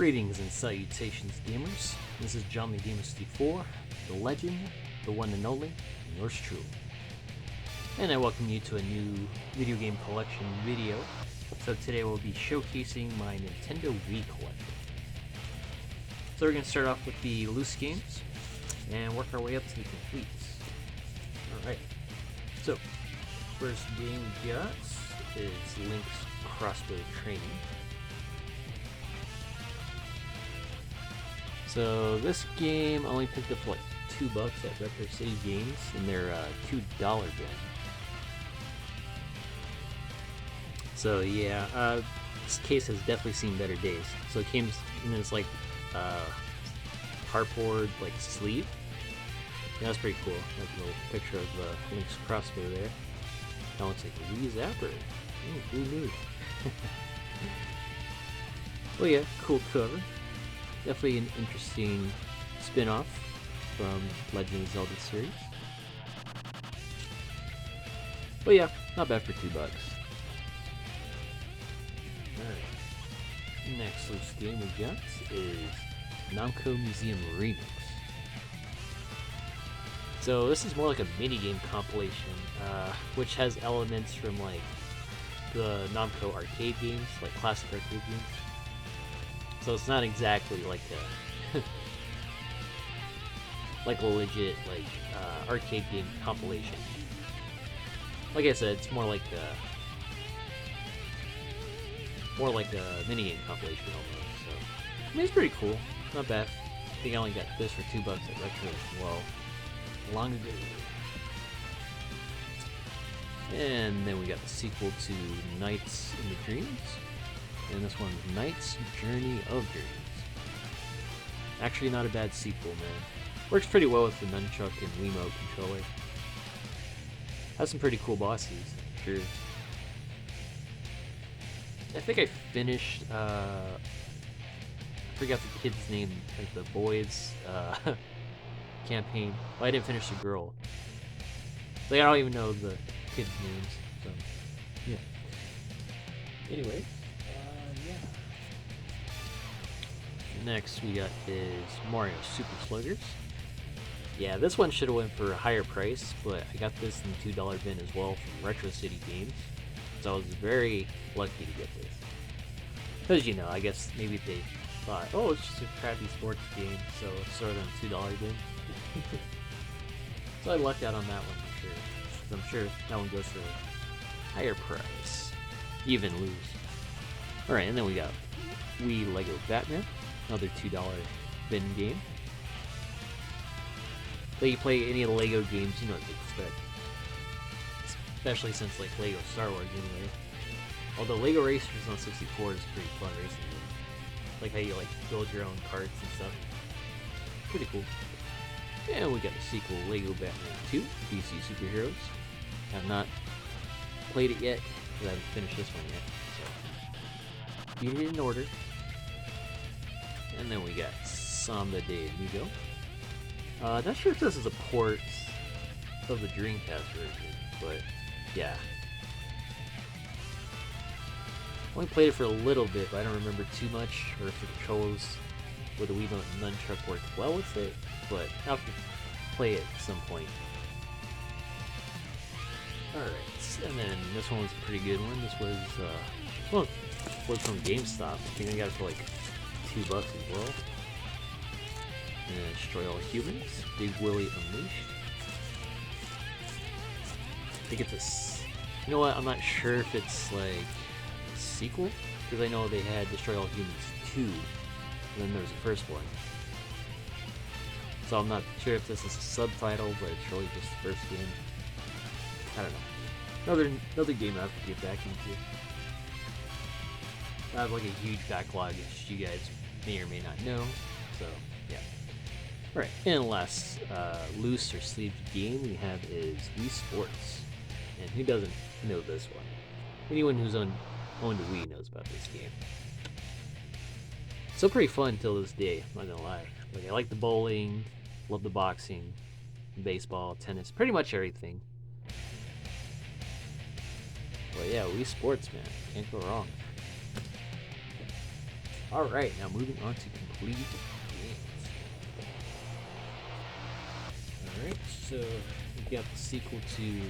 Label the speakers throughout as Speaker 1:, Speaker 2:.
Speaker 1: Greetings and salutations, gamers. This is JohnDaGamer64, the legend, the one and only, and yours truly. And I welcome you to a new video game collection video. So today we'll be showcasing my Nintendo Wii collection. So we're going to start off with the loose games and work our way up to the completes. Alright, so first game we got is Link's Crossbow Training. So this game only picked up for like $2 at Retro City Games in their $2 bin. So yeah, this case has definitely seen better days. So it came in this like cardboard like sleeve. Yeah, that's pretty cool. Like a little picture of Link's crossbow there. That looks like a Wii Zapper. Ooh, who knew? Well, yeah, cool cover. Definitely an interesting spin-off from Legend of Zelda series. But yeah, not bad for $2. Alright. Next loose game we got is Namco Museum Remix. So this is more like a minigame compilation, which has elements from like the Namco arcade games, like classic arcade games. So it's not exactly like a like a legit like arcade game compilation. Like I said, it's more like a minigame compilation almost. So I mean, it's pretty cool, not bad. I think I only got this for $2 at Retro as well, long ago. And then we got the sequel to Nights in the Dreams. And this one's Knight's Journey of Dreams. Actually not a bad sequel, man. Works pretty well with the nunchuck and Wiimote controller. Has some pretty cool bosses, sure. I think I finished, I forgot the kid's name, like the boys campaign. Well, I didn't finish the girl. Like, I don't even know the kids' names, so, yeah. Anyway. Next we got is Mario Super Sluggers. Yeah, this one should have went for a higher price, but I got this in the $2 bin as well from Retro City Games, so I was very lucky to get this. Because, you know, I guess maybe they thought, oh, it's just a crappy sports game, so let's throw it on a $2 bin. So I lucked out on that one for sure. So I'm sure that one goes for a higher price. Even lose. Alright, and then we got Wii Lego Batman. Another $2 bin game. But you play any of the Lego games, you know what to expect. Especially since like Lego Star Wars anyway. Although Lego Racers on 64 is a pretty fun racing game. Like how you like build your own karts and stuff. Pretty cool. And we got the sequel, Lego Batman 2, DC Superheroes. Have not played it yet, because I haven't finished this one yet. So beat it in order. And then we got Samba de Amigo. Not sure if this is a port of the Dreamcast version, but yeah. Only played it for a little bit, but I don't remember too much, or if the controls with the Wiimote and nunchuck worked well with it, but I'll have to play it at some point. Alright, and then this one was a pretty good one. This was from GameStop. I think I got it for like $2 as well. And Destroy All Humans, Big Willie Unleashed. I think it's a... You know what, I'm not sure if it's like a sequel, because I know they had Destroy All Humans 2, and then there's the first one. So I'm not sure if this is a subtitle, but it's really just the first game. I don't know. Another game I have to get back into. I have like a huge backlog, as you guys may or may not know, so yeah. Alright, and last loose or sleeved game we have is Wii Sports. And who doesn't know this one? Anyone who's owned a Wii knows about this game. Still pretty fun till this day, I'm not gonna lie. Like, I like the bowling, love the boxing, baseball, tennis, pretty much everything. But yeah, Wii Sports, man, can't go wrong. Alright, now moving on to complete games. Alright, so we got the sequel to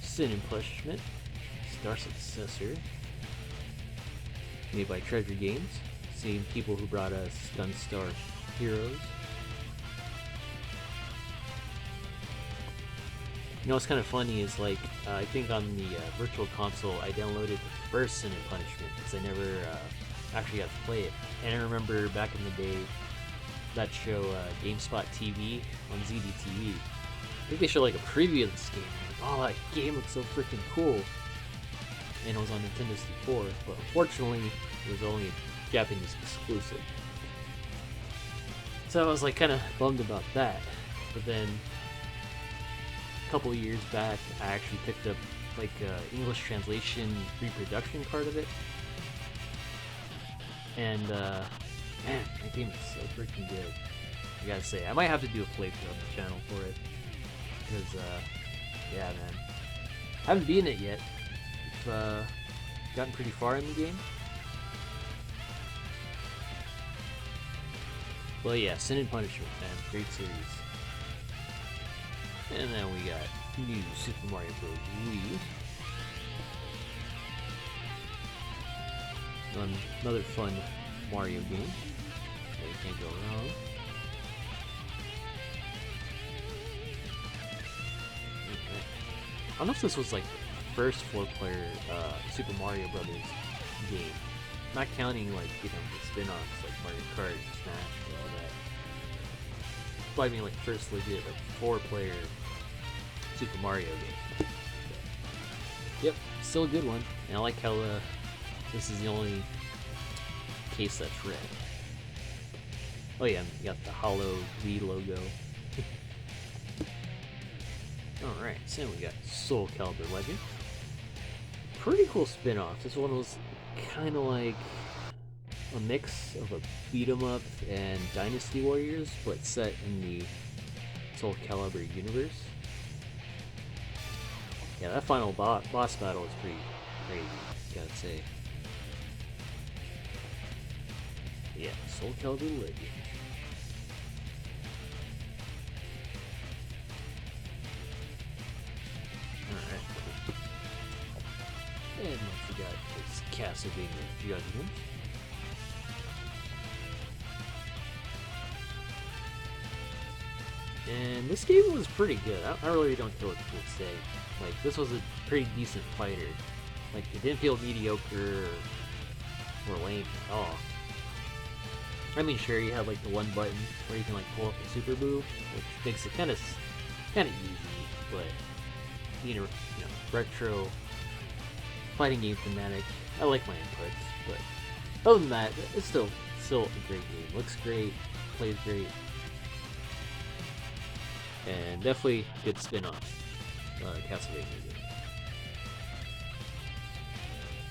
Speaker 1: Sin and Punishment, Star Successor, made by Treasure Games, same people who brought us Gunstar Heroes. You know what's kind of funny is, like, I think on the Virtual Console I downloaded the first Sin and Punishment because I never actually got to play it. And I remember back in the day, that show GameSpot TV on ZDTV, I think they showed like a preview of this game. I'm like, oh, that game looks so freaking cool. And it was on Nintendo 64, but unfortunately it was only a Japanese exclusive. So I was like kind of bummed about that. But then a couple of years back, I actually picked up like English translation reproduction card of it. And man, that game is so freaking good. I gotta say, I might have to do a playthrough on the channel for it. Because, yeah, man. I haven't beaten it yet. I've gotten pretty far in the game. Well, yeah, Sin and Punishment, man. Great series. And then we got new Super Mario Bros. Wii. Another fun Mario game. You can't go wrong. Okay. I don't know if this was like the first 4-player Super Mario Brothers game. Not counting like, you know, the spin-offs like Mario Kart, Smash, and all that. But I mean like first legit like 4-player Super Mario game. Yep, still a good one. And I like how this is the only case that's red. Oh yeah, you got the hollow Wii logo. Alright, so we got Soul Calibur Legends. Pretty cool spin-off. This one was kind of like a mix of a beat-em-up and Dynasty Warriors, but set in the Soul Calibur universe. Yeah, that final boss battle was pretty crazy, gotta say. Yeah, Soul Calibur Legends. Alright. And next we got this Castlevania Judgment. And this game was pretty good. I really don't care what people say. Like, this was a pretty decent fighter. Like, it didn't feel mediocre or lame at all. I mean, sure, you have like the one button where you can like pull up a super move, which makes it kind of easy, but you know, retro fighting game fanatic. I like my inputs, but other than that, it's still a great game. Looks great, plays great, and definitely good spin-off Castlevania game.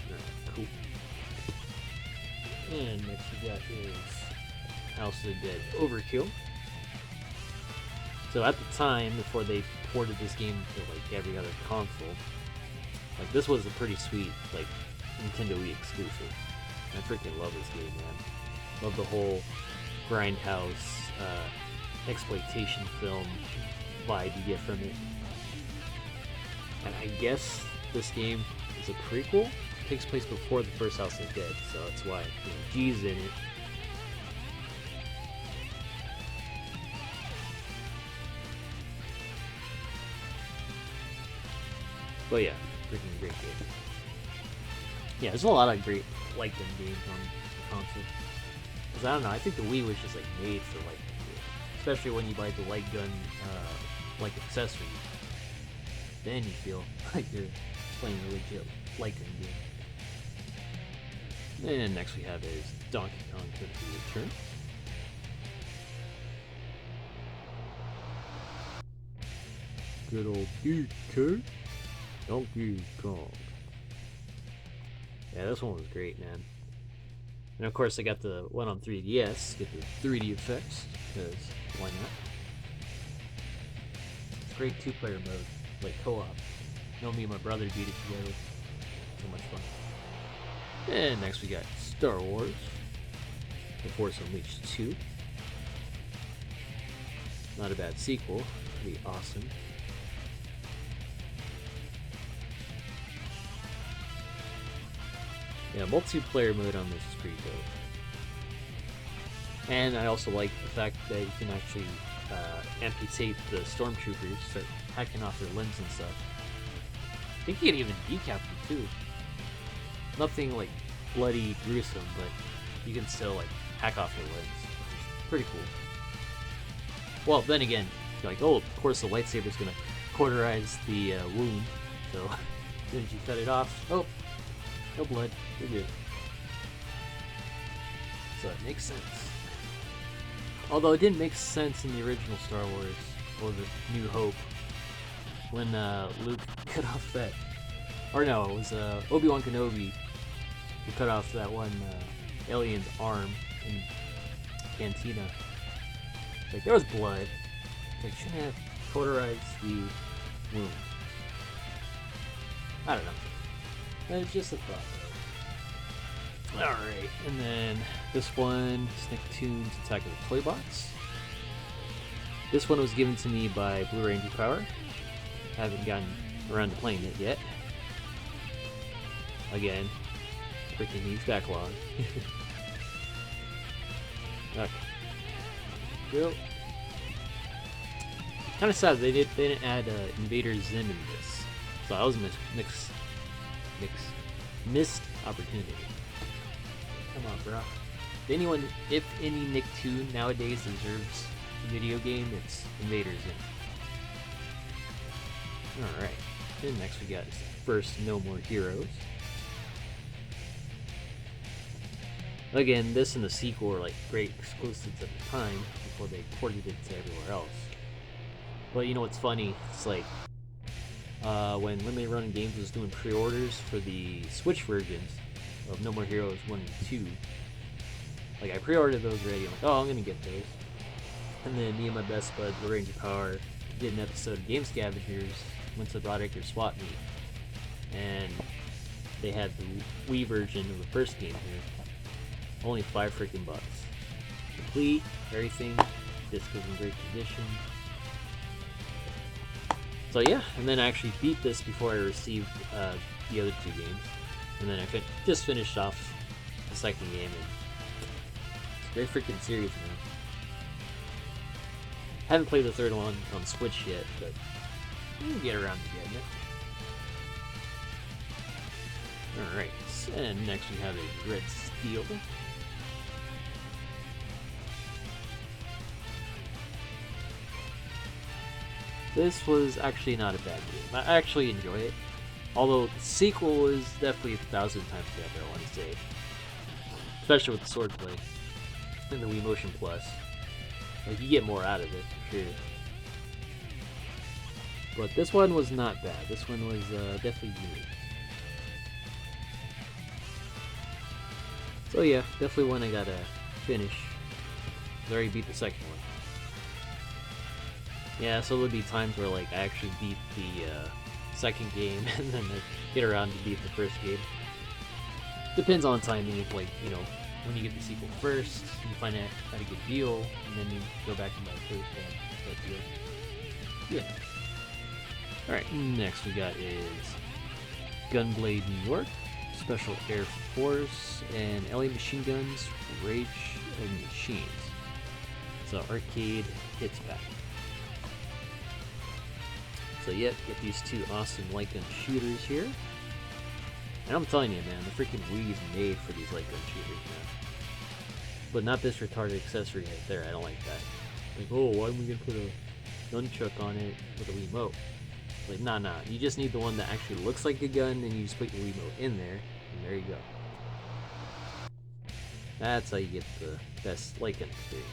Speaker 1: Alright, cool. And next we got is House of the Dead Overkill. So at the time, before they ported this game to like every other console, like this was a pretty sweet like Nintendo Wii exclusive. I freaking love this game, man. Love the whole grindhouse exploitation film vibe you get from it. And I guess this game is a prequel. It takes place before the first House of the Dead, so that's why G's in it. But yeah, freaking great game. Yeah, there's a lot of great light gun games on the console. Cause I don't know, I think the Wii was just like made for light gun games. Especially when you buy the light gun like accessories. Then you feel like you're playing a legit light gun game. And next we have is Donkey Kong Country Returns. Good old DK. Donkey Kong. Yeah, this one was great, man. And of course, I got the one on 3DS, get the 3D effects, because why not? It's great 2-player mode, like co-op. You know, me and my brother beat it together. So much fun. And next we got Star Wars. The Force Unleashed 2. Not a bad sequel. Pretty awesome. Yeah, multiplayer mode on this is pretty dope. And I also like the fact that you can actually amputate the stormtroopers, start hacking off their limbs and stuff. I think you can even decap them too. Nothing like bloody gruesome, but you can still like hack off their limbs, which is pretty cool. Well, then again, you're like, oh, of course the lightsaber's gonna cauterize the wound, so as soon as you cut it off, oh, no blood, you're good. So it makes sense. Although it didn't make sense in the original Star Wars, or the New Hope, when Luke cut off that, or no, it was Obi-Wan Kenobi who cut off that one alien's arm in Cantina. Like, there was blood. Like, shouldn't have cauterized the wound. I don't know. It's just a thought, though. Alright, and then this one, Nicktoons Attack of the Toy Bots. This one was given to me by Blue Ranger Power. Haven't gotten around to playing it yet. Again, freaking huge backlog. Okay. Yep. Kind of sad they didn't add Invader Zim in this, so that was a missed opportunity. Come on, bro. If any Nicktoon nowadays deserves a video game, it's Invader Zim. All right. Then next we got is first No More Heroes. Again, this and the sequel were like great exclusives at the time before they ported it to everywhere else. But you know what's funny? It's like when Limited Run Games was doing pre-orders for the Switch versions of No More Heroes 1 and 2. Like, I pre-ordered those already. I'm like, oh, I'm gonna get those. And then me and my best bud, Blue Ranger Power, did an episode of Game Scavengers, went to the Broadacre swap meet, and they had the Wii version of the first game here. Only $5 freaking bucks. Complete, everything, disc was in great condition. So yeah, and then I actually beat this before I received the other two games. And then I just finished off the second game, and it's a great freaking series, man. Haven't played the third one on Switch yet, but we can get around to getting it. Alright, and next we have a Red Steel. This was actually not a bad game. I actually enjoy it. Although the sequel is definitely 1,000 times better, I want to say. Especially with the swordplay and the Wii Motion Plus. Like, you get more out of it, for sure. But this one was not bad. This one was definitely unique. So yeah, definitely one I gotta finish. I already beat the second one. Yeah, so there would be times where like I actually beat the second game and then I get around to beat the first game. Depends on timing. Like, you know, when you get the sequel first, you find it at a good deal, and then you go back and buy the first one. That's good. Yeah. Alright, next we got is Gunblade New York, Special Air Force, and LA Machine Guns, Rage of Machines. So arcade hits back. So yep, get these two awesome light gun shooters here. And I'm telling you, man, the freaking Wii is made for these light gun shooters, man. But not this retarded accessory right there. I don't like that. Like, oh, why am we gonna put a nunchuck on it with a Wiimote? Like, nah. You just need the one that actually looks like a gun, and you just put your Wiimote in there, and there you go. That's how you get the best light gun experience.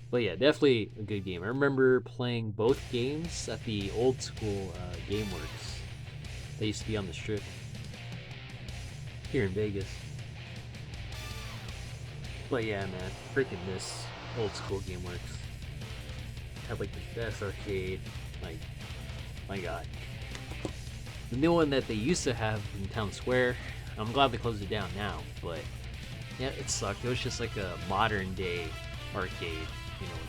Speaker 1: But yeah, definitely a good game. I remember playing both games at the old school GameWorks. They used to be on the Strip here in Vegas. But yeah, man, freaking miss old school GameWorks. Had like the best arcade. Like, my god. The new one that they used to have in Town Square, I'm glad they closed it down now, but yeah, it sucked. It was just like a modern day arcade, you know,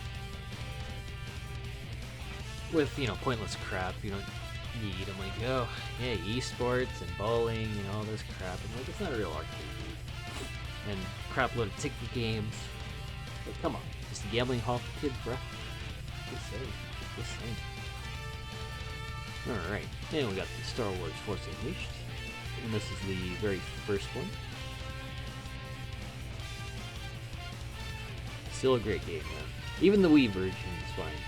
Speaker 1: with, you know, pointless crap you don't need. I'm like, oh, yeah, esports and bowling and all this crap. I'm like, it's not a real arcade, dude. And crap load of ticket games. Like, come on, just a gambling hall for kids, bro. Just saying. Just saying. Alright, and we got the Star Wars Force Unleashed. And this is the very first one. Still a great game, man. Even the Wii version is fine.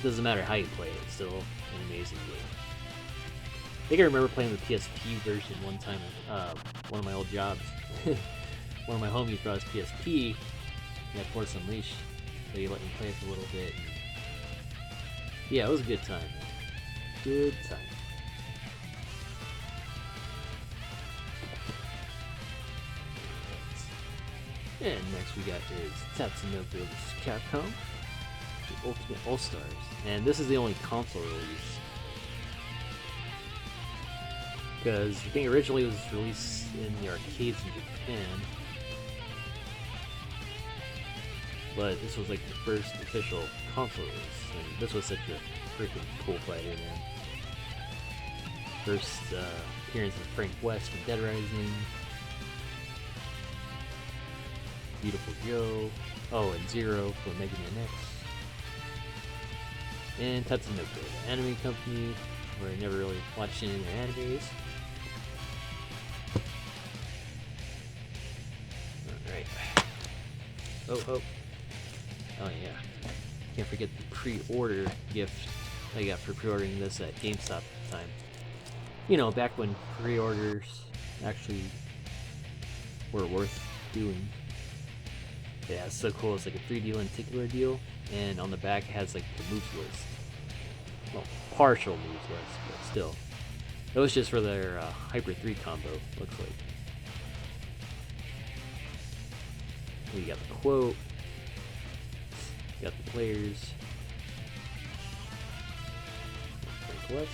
Speaker 1: Doesn't matter how you play it, it's still an amazing game. I think I remember playing the PSP version one time at one of my old jobs. One of my homies brought his PSP, he had Force Unleashed, so he let me play it for a little bit. And yeah, it was a good time, man. Good time. And next we got is Tatsunoko vs. Capcom, the Ultimate All-Stars. And this is the only console release. Because I think originally it was released in the arcades in Japan. But this was like the first official console release. And this was such a freaking cool fighter, man. First appearance of Frank West from Dead Rising. Beautiful Joe. Oh, and Zero from Mega Man X. And Tatsunoko, the anime company, where I never really watched any of their animes. Alright. Oh. Oh yeah. Can't forget the pre-order gift I got for pre-ordering this at GameStop at the time. You know, back when pre-orders actually were worth doing. Yeah, it's so cool. It's like a 3D lenticular deal, and on the back it has like the moves list. Well, partial moves list, but still. It was just for their Hyper 3 combo, looks like. We got the quote. Got the players. Frank West.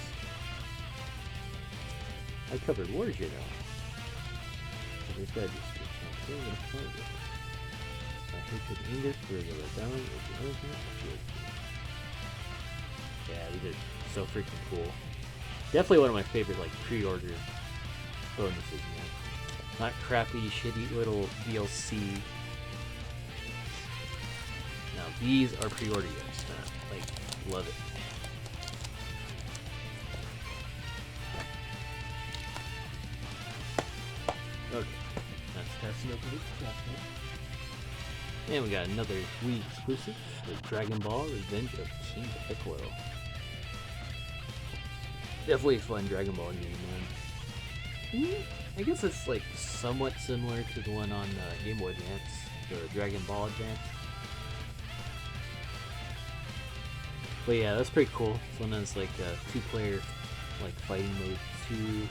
Speaker 1: I covered wars, you know. So this guy just I hate the anger for the rebellion of the original shield. Yeah, these are so freaking cool. Definitely one of my favorite like pre-order bonuses, man. Not crappy, shitty little DLC. Now these are pre-order gifts, man. Like, love it. Okay, that's Tatsunoko. And we got another Wii exclusive, the Dragon Ball Revenge of King Piccolo. Definitely a fun Dragon Ball game, man. I guess it's like somewhat similar to the one on Game Boy Advance, the Dragon Ball Advance. But yeah, that's pretty cool. This one has like a two-player like fighting mode too.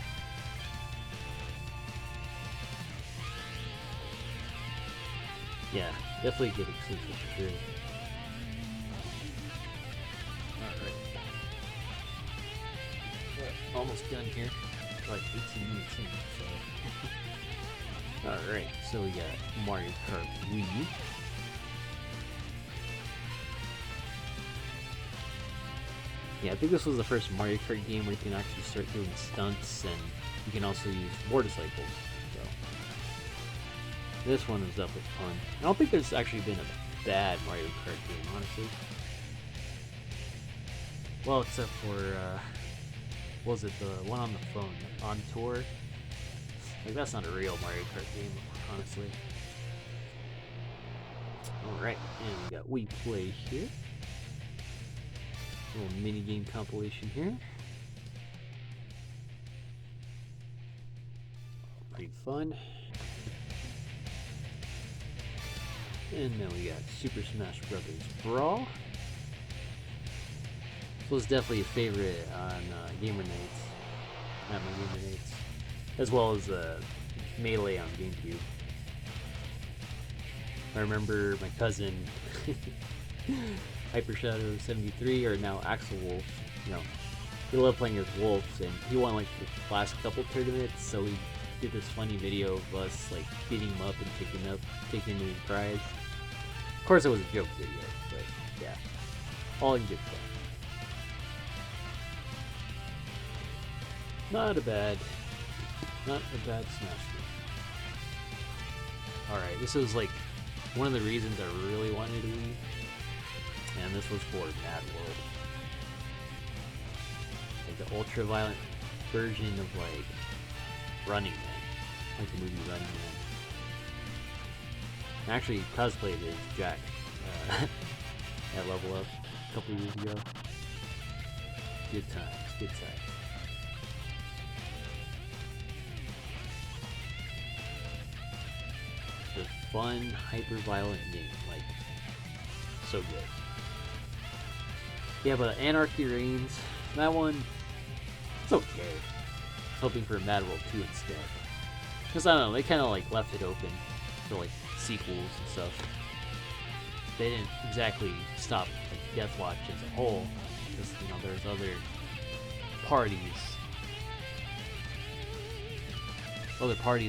Speaker 1: Yeah, definitely a good exclusive for sure. Alright. We're almost done here. Like 18 minutes in, so. Alright, so we got Mario Kart Wii. Yeah, I think this was the first Mario Kart game where you can actually start doing stunts, and you can also use motorcycles. This one was definitely fun. I don't think there's actually been a bad Mario Kart game, honestly. Well, except for, what was it, the one on the phone, On Tour? Like, that's not a real Mario Kart game, honestly. Alright, and we got Wii Play here. A little mini game compilation here. Pretty fun. And then we got Super Smash Brothers Brawl. This was definitely a favorite on Gamer Nights, at my Gamer Nights, as well as Melee on GameCube. I remember my cousin, HyperShadow73, or now Axel Wolf, you know, he loved playing as Wolves, and he won like the last couple tournaments, so he did this funny video of us like beating him up and taking his prize. Of course, it was a joke video, but yeah, all in good fun. Not a bad Smash game. Alright, this was like one of the reasons I really wanted to Wii, and this was for Mad World. Like the ultra-violent version of like Running Man, like the movie Running Man. I actually cosplayed as Jack at Level Up a couple years ago. Good times, good times. The fun, hyper-violent game, like, so good. Yeah, but Anarchy Reigns, that one, it's okay. Hoping for Mad World 2 instead. Because, I don't know, they kind of, like, left it open for, like, sequels and stuff. They didn't exactly stop, like, Deathwatch as a whole. Because, you know, there's other parties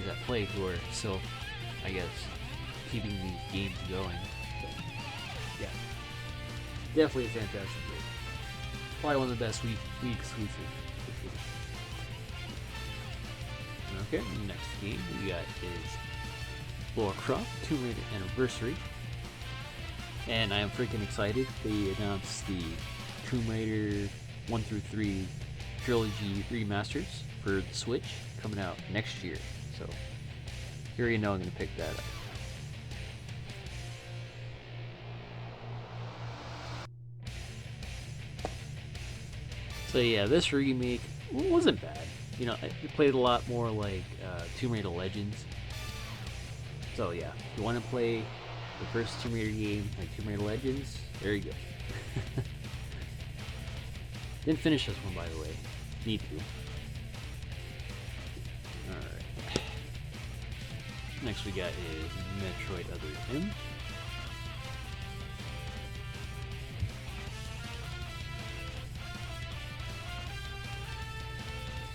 Speaker 1: at play who are still, I guess, keeping these games going. But, yeah. Definitely a fantastic game. Probably one of the best Wii exclusives. Okay, the next game we got is Lara Croft Tomb Raider Anniversary. And I am freaking excited. They announced the Tomb Raider 1 through 3 trilogy remasters for the Switch coming out next year. So, you already know I'm going to pick that up. So yeah, this remake wasn't bad. You know, it played a lot more like Tomb Raider Legends. So yeah, if you want to play the first Tomb Raider game, like Tomb Raider Legends, there you go. Didn't finish this one, by the way. Need to. Alright. Next we got is Metroid Other M.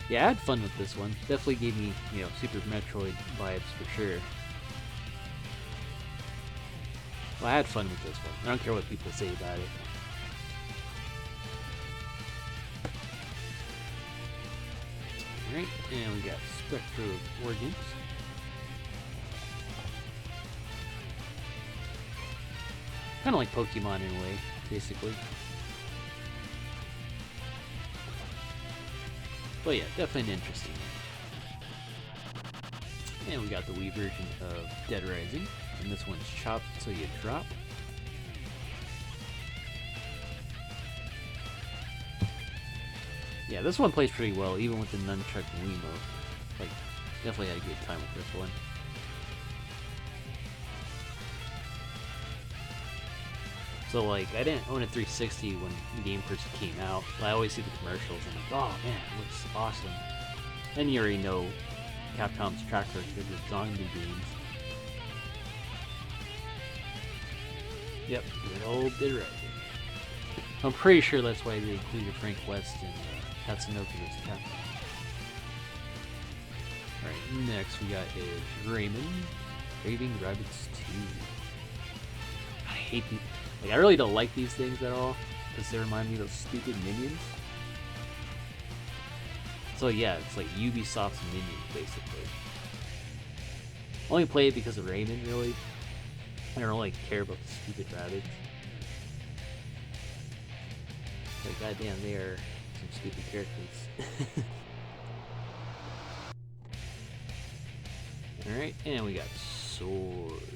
Speaker 1: Yeah, I had fun with this one. Definitely gave me, you know, Super Metroid vibes for sure. Well, I had fun with this one. I don't care what people say about it. Alright, and we got Spectral Origins. Kind of like Pokemon in a way, basically. But yeah, definitely an interesting one. And we got the Wii version of Dead Rising, and this one's Chop Till You Drop. Yeah, this one plays pretty well, even with the nunchuck Wiimote. Like, definitely had a good time with this one. So like, I didn't own a 360 when the game first came out, but I always see the commercials and I'm like, oh man, it looks awesome. And you already know Capcom's track record with zombie games. Yep, good old Dead Rising. I'm pretty sure that's why they included Frank West and Tatsunoko as Capcom. Alright, next we got is Raving Rabbids 2. I hate these. Like, I really don't like these things at all, because they remind me of those stupid Minions. So yeah, it's like Ubisoft's Minions, basically. I only play it because of Rayman, really. I don't really care about the stupid rabbits. Like, goddamn, they are some stupid characters. Alright, and we got swords.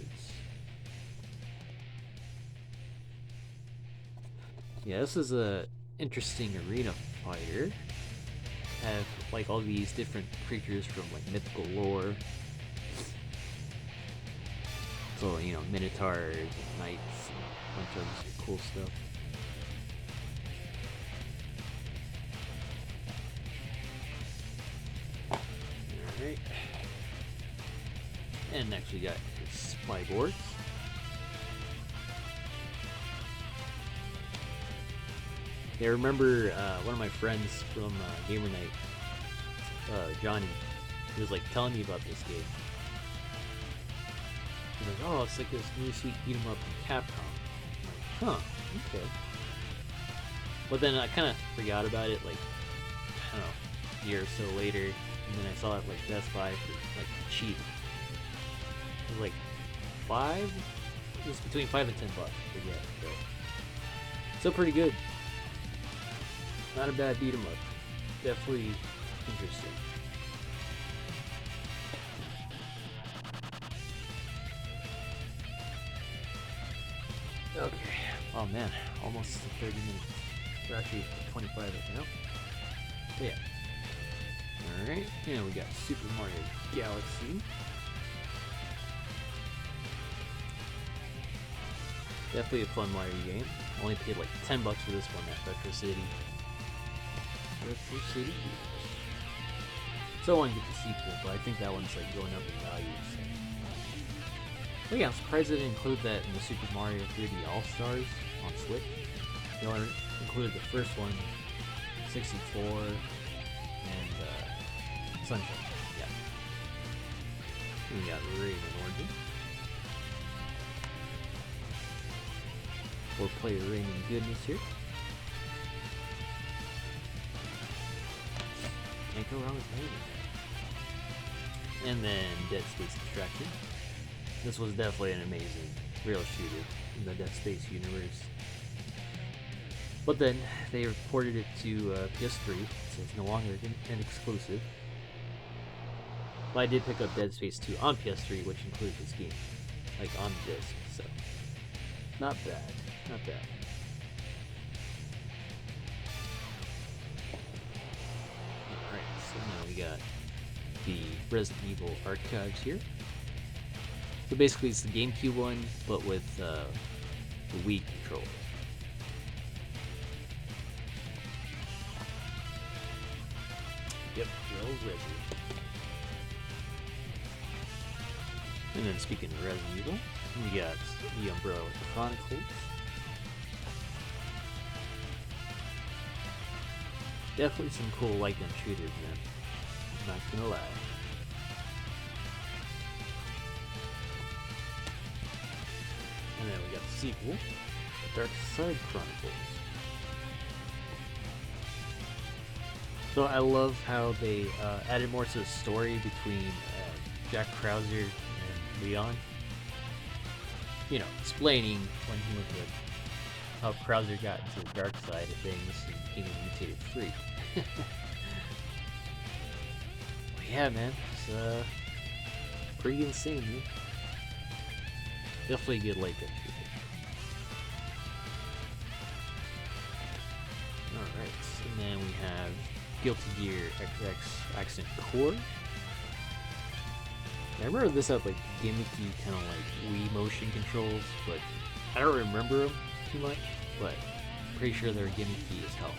Speaker 1: Yeah, this is a interesting arena fighter. Have like all these different creatures from like mythical lore. So, you know, minotaurs, and knights, and a bunch of other cool stuff. Alright. And next we got Spyboards. Yeah, I remember one of my friends from Gamer Night, Johnny, He was like telling me about this game. He's like, oh, it's like this new sweet beat 'em up from Capcom. I'm like, huh, okay. But then I kind of forgot about it, like, I don't know, a year or so later, and then I saw it like Best Buy for like cheap. It was like it was between $5 and $10, I forget. But still pretty good. Not a bad beat 'em up. Definitely interesting. Okay. Oh man, almost 30 minutes. We're actually 25 right now. But yeah. Alright, and we got Super Mario Galaxy. Definitely a fun Mario game. Only paid like $10 for this one at Retro City. Retro City. So I want to get the sequel, but I think that one's like going up in value. So. Oh yeah, I'm surprised they didn't include that in the Super Mario 3D All-Stars on Switch. They only included the first one, 64, and Sunshine. Yeah. And we got Rayman Origin. 4-player Rayman goodness here. Can't go wrong with Rayman. And then Dead Space Extraction. This was definitely an amazing rail shooter in the Dead Space universe. But then they ported it to PS3, so it's no longer an exclusive. But I did pick up Dead Space 2 on PS3, which included this game, like on disc, so not bad, not bad. Alright, so now we got the Resident Evil archives here. So basically it's the GameCube one, but with the Wii controller. Yep, the old Resident. And then speaking of Resident Evil, we got the Umbrella Chronicles. Definitely some cool light gun shooters, man. I'm not gonna lie. And then we got the sequel, Dark Side Chronicles. So I love how they added more to the story between Jack Krauser and Leon. You know, explaining when he was with how Krauser got into the dark side of things and became a mutated freak. But yeah, man, it's pretty insane, man. Definitely a good light gun shooter. Alright, and then we have Guilty Gear XX Accent Core. I remember this had like gimmicky kind of like Wii motion controls, but I don't remember them too much, but I'm pretty sure they're gimmicky as hell.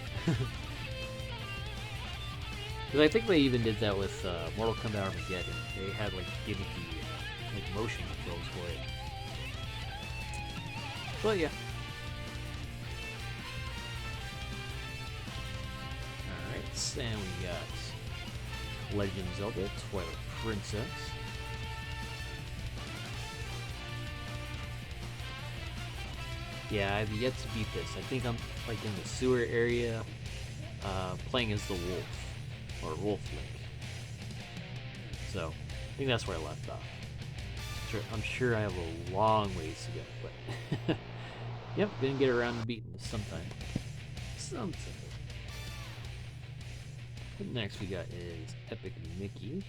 Speaker 1: Because I think they even did that with Mortal Kombat Armageddon. They had like gimmicky like motion controls for it. But yeah. Alright, and we got Legend of Zelda Twilight Princess. Yeah, I've yet to beat this. I think I'm like in the sewer area, playing as the wolf, or Wolf Link. So, I think that's where I left off. I'm sure I have a long ways to go, but yep, gonna get around to beating this sometime. What next we got is Epic Mickey.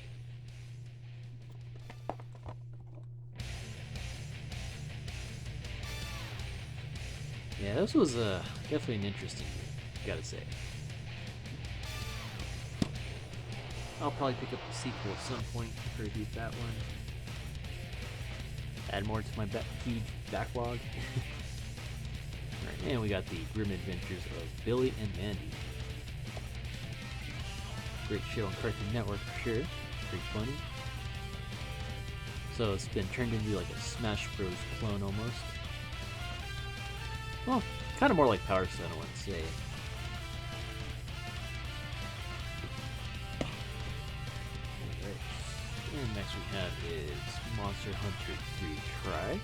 Speaker 1: Yeah, this was definitely an interesting game, gotta say. I'll probably pick up the sequel at some point after I beat that one. Add more to my huge backlog. Alright, and we got the Grim Adventures of Billy and Mandy. Great show on Cartoon Network for sure. Pretty funny. So it's been turned into like a Smash Bros. Clone almost. Well, kind of more like Power Stone, I would say. Alright, And next we have is Monster Hunter 3 Try.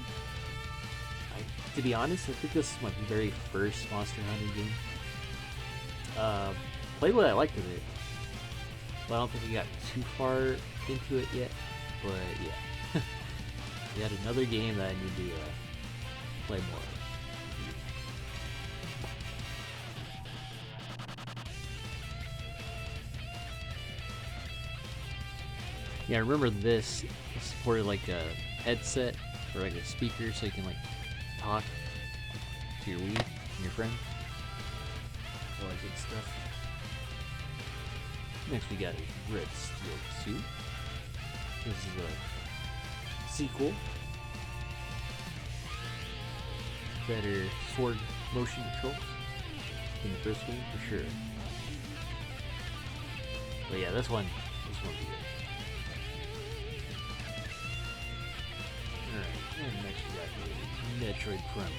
Speaker 1: To be honest, I think this is my very first Monster Hunter game. Played what I liked of it, but I don't think we got too far into it yet. But yeah, yet another game that I need to play more of. Yeah, I remember this supported like a headset or like a speaker, so you can like talk to your Wii and your friend. All that good stuff. Next we got a Red Steel 2. This is a sequel. Better sword motion controls than the first game for sure. But yeah, this one will be good. Alright, and next we got Metroid Prime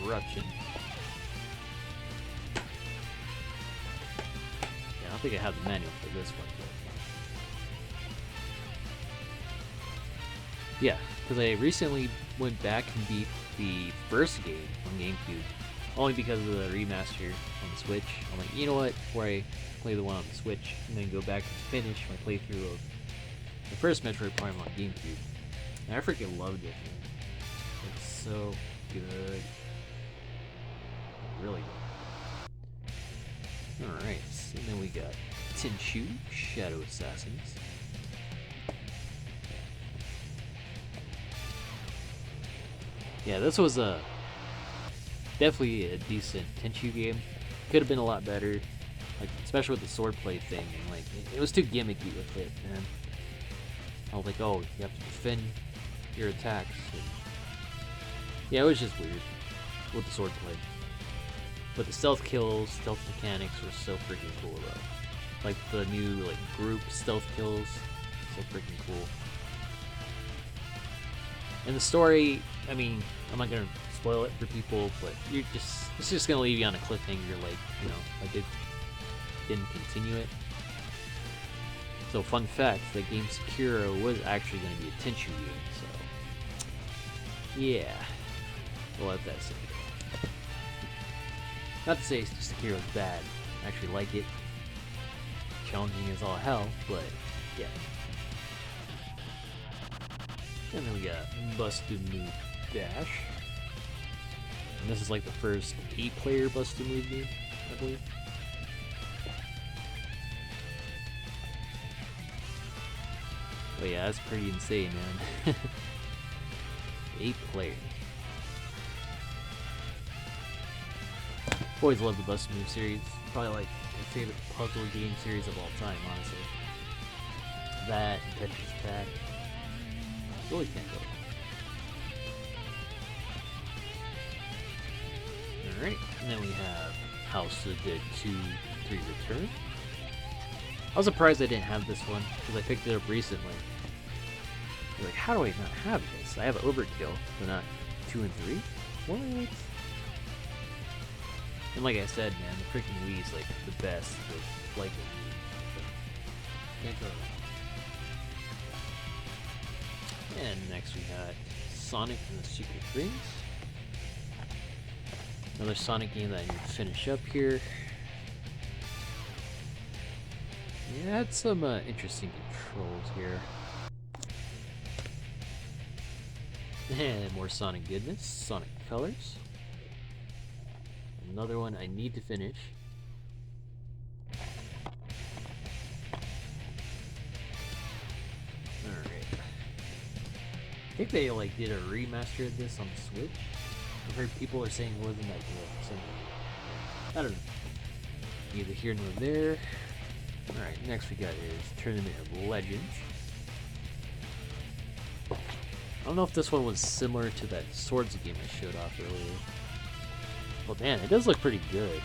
Speaker 1: Corruption. Yeah, I don't think I have the manual for this one, but yeah, because I recently went back and beat the first game on GameCube, only because of the remaster on the Switch. I'm like, you know what, before I play the one on the Switch, and then go back and finish my playthrough of the first Metroid Prime on GameCube. And I freaking loved it, man. It's so good. Really good. Alright, and then we got Tenchu Shadow Assassins. Yeah, this was definitely a decent Tenchu game. Could have been a lot better, like especially with the swordplay thing. And like it was too gimmicky with it, man. I was like, oh, you have to defend your attacks. And yeah, it was just weird with the swordplay. But the stealth kills, stealth mechanics were so freaking cool, though. Like the new like group stealth kills, so freaking cool. And the story, I mean, I'm not gonna spoil it for people, but it's just gonna leave you on a cliffhanger, like, you know, like it didn't continue it. So fun fact, the game Sekiro was actually gonna be a Tenchu game, so yeah, we'll let that sit. Not to say Sekiro's bad, I actually like it. Challenging as all hell, but yeah. And then we got Busted Move Dash. And this is like the first 8-player Busted Move game, I believe. But yeah, that's pretty insane, man. 8 players. Always loved the Busted Move series. Probably like my favorite puzzle game series of all time, honestly. That and Tetris Attack. Really can't go. Alright, and then we have House of the Dead 2 3 Return. I was surprised I didn't have this one, because I picked it up recently. I was like, how do I not have this? I have Overkill, but not 2 and 3? What? And like I said, man, the freaking Wii is like the best with like can't go wrong. And next we got Sonic and the Secret Rings. Another Sonic game that I need to finish up here. Yeah, it had some interesting controls here. And more Sonic goodness, Sonic Colors. Another one I need to finish. Alright. I think they like did a remaster of this on the Switch. I've heard people are saying it wasn't that good. So I don't know. Neither here nor there. Alright, next we got is Tournament of Legends. I don't know if this one was similar to that Swords game I showed off earlier. Well, man, it does look pretty good.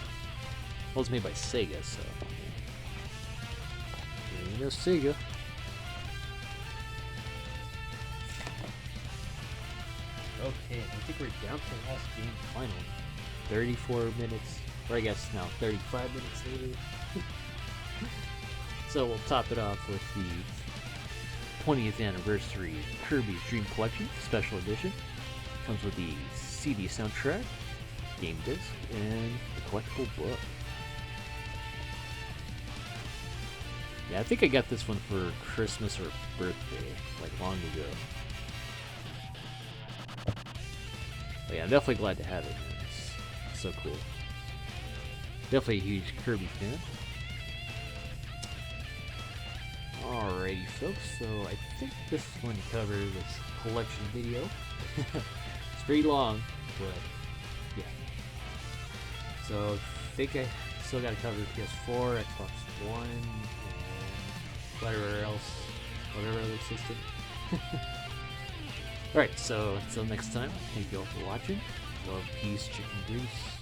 Speaker 1: Well, it's made by Sega, so. There you go, Sega. Okay, I think we're down to the last game final. 34 minutes, or I guess now 35 minutes later. So we'll top it off with the 20th Anniversary Kirby's Dream Collection Special Edition. Comes with the CD soundtrack, game disc, and the collectible book. Yeah, I think I got this one for Christmas or birthday, like long ago. But yeah, I'm definitely glad to have it. It's so cool. Definitely a huge Kirby fan. Alrighty, folks, so I think this is going to cover this collection video. It's pretty long, but yeah. So I think I still got to cover the PS4, Xbox One, and whatever other system. Alright, so until next time, thank you all for watching. Love, peace, chicken grease.